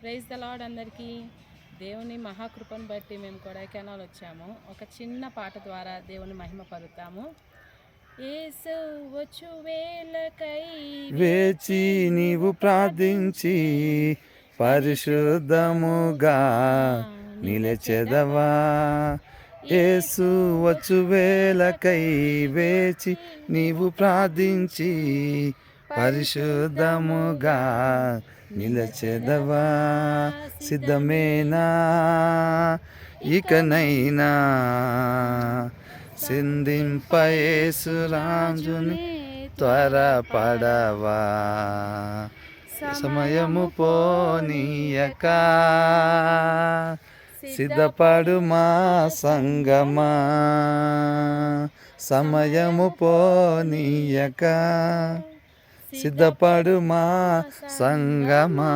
Praise the lord అందరికీ. దేవుని మహాకృపను బట్టి మేము కొడైకెనాల్ వచ్చాము. ఒక చిన్న పాట ద్వారా దేవుని మహిమ పరుతాము. యేసు వచ్చు వేళకై వేచి నీవు ప్రార్థించి పరిశుద్ధముగా నిలచెదవా. యేసు వచ్చు వేళకై వేచి నీవు ప్రార్థించి పరిశుద్ధముగా నిలచెదవా. సిద్ధమేనా ఇకనైనా సింధింప యేసు రాజుని త్వరపడవా. సమయము పోనీయక సిద్ధపడు మా సంగమా. సమయము పోనీయక సిద్ధపడు మా సంగమా.